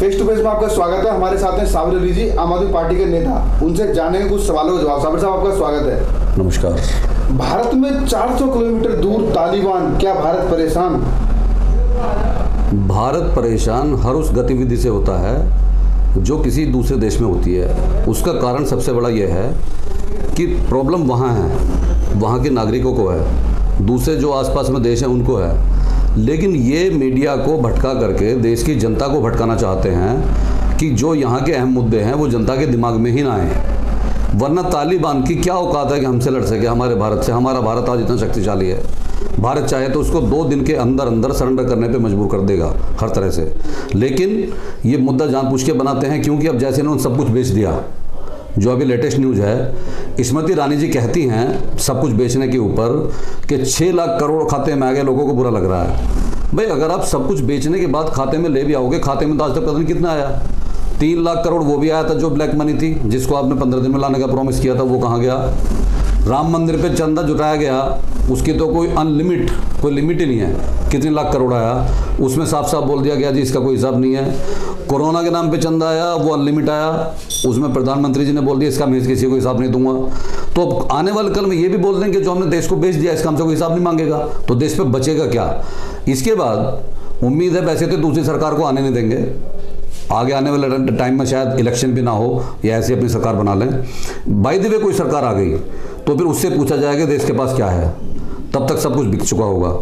Face to face में आपका स्वागत है। हमारे साथ हैं साबिर अली जी, आम आदमी पार्टी के नेता। उनसे जानेंगे कुछ सवालों का जवाब। साबिर साहब, आपका स्वागत है। नमस्कार। भारत में 400 किलोमीटर दूर तालिबान, क्या भारत परेशान? भारत परेशान हर उस गतिविधि से होता है जो किसी दूसरे देश में होती है। उसका कारण सबसे बड़ा यह है कि प्रॉब्लम वहाँ है, वहाँ के नागरिकों को है, दूसरे जो आसपास में देश हैं उनको है। लेकिन ये मीडिया को भटका करके देश की जनता को भटकाना चाहते हैं कि जो यहाँ के अहम मुद्दे हैं वो जनता के दिमाग में ही ना आए। वरना तालिबान की क्या औकात है कि हमसे लड़ सके, हमारे भारत से। हमारा भारत आज इतना शक्तिशाली है, भारत चाहे तो उसको 2 दिन के अंदर अंदर सरेंडर करने पे मजबूर कर देगा हर तरह से। लेकिन ये मुद्दा जानबूझ के बनाते हैं, क्योंकि अब जैसे इन्होंने सब कुछ बेच दिया। जो अभी लेटेस्ट न्यूज़ है, स्मृति ईरानी जी कहती हैं सब कुछ बेचने के ऊपर कि 6 लाख करोड़ खाते में आ गए, लोगों को बुरा लग रहा है। भाई अगर आप सब कुछ बेचने के बाद खाते में ले भी आओगे, खाते में तो आज तक पता नहीं कितना आया। 3 लाख करोड़ वो भी आया था जो ब्लैक मनी थी, जिसको आपने 15 दिन में लाने का प्रॉमिस किया था, वो कहाँ गया? राम मंदिर पे चंदा जुटाया गया, उसकी तो कोई कोई लिमिट ही नहीं है, कितने लाख करोड़ आया। उसमें साफ साफ बोल दिया गया जी इसका कोई हिसाब नहीं है। कोरोना के नाम पे चंदा आया, वो अनलिमिट आया, उसमें प्रधानमंत्री जी ने बोल दिया इसका मैं किसी को हिसाब नहीं दूंगा। तो आने वाले कल में ये भी बोल देंगे जो हमने देश को बेच दिया इसका हमसे कोई हिसाब नहीं मांगेगा, तो देश पे बचेगा क्या? इसके बाद उम्मीद है वैसे तो दूसरी सरकार को आने नहीं देंगे, आगे आने वाले टाइम में शायद इलेक्शन भी ना हो या ऐसे अपनी सरकार बना लें। बाय द वे कोई सरकार आ गई तो फिर उससे पूछा जाएगा देश के पास क्या है, तब तक सब कुछ बिक चुका होगा।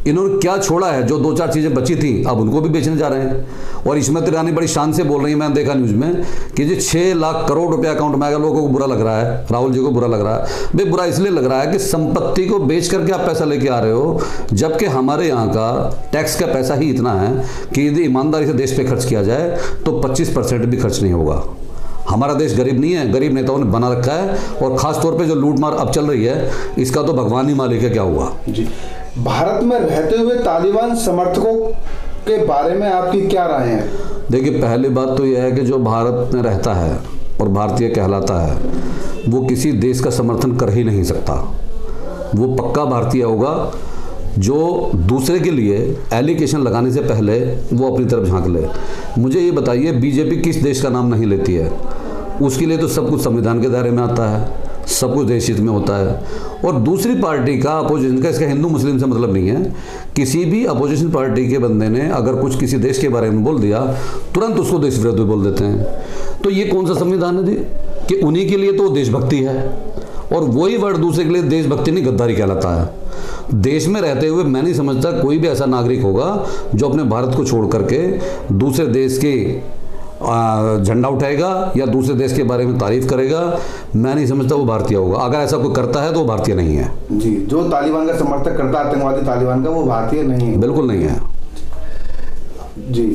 इन्होंने क्या छोड़ा है? जो 2-4 चीज़ें बची थी अब उनको भी बेचने जा रहे हैं। और स्मृति ईरानी बड़ी शान से बोल रही है, मैंने देखा न्यूज़ में कि जी 6 लाख करोड़ रुपए अकाउंट में आएगा। लोगों को बुरा लग रहा है, राहुल जी को बुरा लग रहा है। भाई बुरा इसलिए लग रहा है कि संपत्ति को बेच करके आप पैसा लेके आ रहे हो, जबकि हमारे यहाँ का टैक्स का पैसा ही इतना है कि यदि ईमानदारी से देश पे खर्च किया जाए तो 25% भी खर्च नहीं होगा। हमारा देश गरीब नहीं है, गरीब नेताओं ने बना रखा है। और ख़ास तौर पे जो लूटमार अब चल रही है इसका तो भगवान ही मालिक है क्या हुआ जी। भारत में रहते हुए तालिबान समर्थकों के बारे में आपकी क्या राय है? देखिए, पहली बात तो यह है कि जो भारत में रहता है और भारतीय कहलाता है वो किसी देश का समर्थन कर ही नहीं सकता। वो पक्का भारतीय होगा जो दूसरे के लिए एलिगेशन लगाने से पहले वो अपनी तरफ झांक ले। मुझे ये बताइए, बीजेपी किस देश का नाम नहीं लेती है? उसके लिए तो सब कुछ संविधान के दायरे में आता है, सब कुछ देश हित में होता है। और दूसरी पार्टी का अपोजिशन का, इसका हिंदू मुस्लिम से मतलब नहीं है। किसी भी अपोजिशन पार्टी के बंदे ने अगर कुछ किसी देश के बारे में बोल दिया, तुरंत उसको देश विरोधी बोल देते हैं। तो ये कौन सा संविधान है जी कि उन्हीं के लिए तो देशभक्ति है, और वही वर्ड दूसरे के लिए देशभक्ति नहीं गद्दारी कहलाता है। देश में रहते हुए मैं नहीं समझता कोई भी ऐसा नागरिक होगा जो अपने भारत को छोड़ करके दूसरे देश के झंडा उठाएगा या दूसरे देश के बारे में तारीफ करेगा। मैं नहीं समझता वो भारतीय होगा। अगर ऐसा कोई करता है तो वो भारतीय नहीं है जी। जो तालिबान का समर्थक करता है, आतंकवादी तालिबान का, वो भारतीय नहीं है, बिल्कुल नहीं है जी।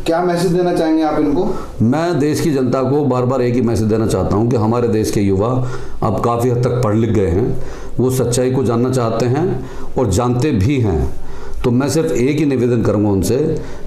क्या मैसेज देना चाहेंगे आप इनको? मैं देश की जनता को बार बार एक ही मैसेज देना चाहता हूं कि हमारे देश के युवा अब काफ़ी हद तक पढ़ लिख गए हैं, वो सच्चाई को जानना चाहते हैं और जानते भी हैं। तो मैं सिर्फ एक ही निवेदन करूंगा उनसे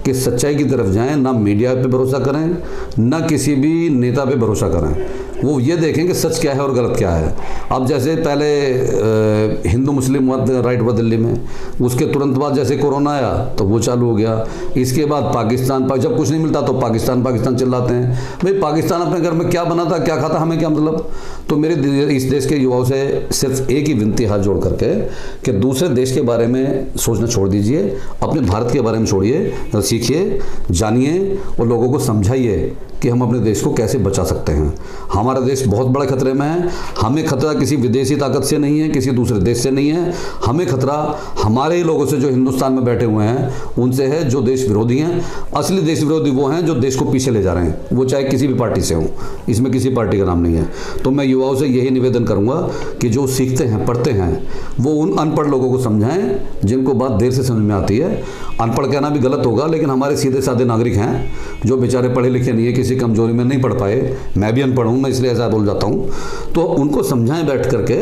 कि सच्चाई की तरफ जाएं, ना मीडिया पे भरोसा करें, ना किसी भी नेता पे भरोसा करें। वो ये देखें कि सच क्या है और गलत क्या है। अब जैसे पहले हिंदू मुस्लिम राइट हुआ दिल्ली में, उसके तुरंत बाद जैसे कोरोना आया तो वो चालू हो गया। इसके बाद पाकिस्तान, जब कुछ नहीं मिलता तो पाकिस्तान पाकिस्तान चिल्लाते हैं। भाई पाकिस्तान अपने घर में क्या बनाता, क्या खाता, हमें क्या मतलब? तो मेरे इस देश के युवाओं से सिर्फ एक ही विनती हाथ जोड़ करके कि दूसरे देश के बारे में सोचना छोड़ दीजिए, अपने भारत के बारे में छोड़िए, सीखिए, जानिए और लोगों को समझाइए कि हम अपने देश को कैसे बचा सकते हैं। हमारा देश बहुत बड़े खतरे में है। हमें खतरा किसी विदेशी ताकत से नहीं है, किसी दूसरे देश से नहीं है। हमें खतरा हमारे ही लोगों से जो हिंदुस्तान में बैठे हुए हैं उनसे है, जो देश विरोधी हैं। असली देश विरोधी वो हैं जो देश को पीछे ले जा रहे हैं, वो चाहे किसी भी पार्टी से हों। इसमें किसी पार्टी का नाम नहीं है। तो मैं युवाओं से यही निवेदन करूँगा कि जो सीखते हैं, पढ़ते हैं, वो उन अनपढ़ लोगों को समझाएं जिनको बात देर से समझ में आती है। अनपढ़ कहना भी गलत होगा, लेकिन हमारे सीधे साधे नागरिक हैं जो बेचारे पढ़े लिखे नहीं है, किसी कमजोरी में नहीं पढ़ पाए। मैं भी अनपढ़ हूँ, मैं इसलिए ऐसा बोल जाता हूँ। तो उनको समझाएं बैठ करके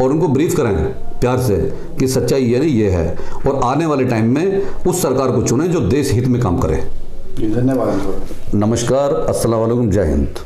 और उनको ब्रीफ करें प्यार से कि सच्चाई ये नहीं ये है, और आने वाले टाइम में उस सरकार को चुनें जो देश हित में काम करे। धन्यवाद। नमस्कार, अस्सलाम वालेकुम, जय हिंद।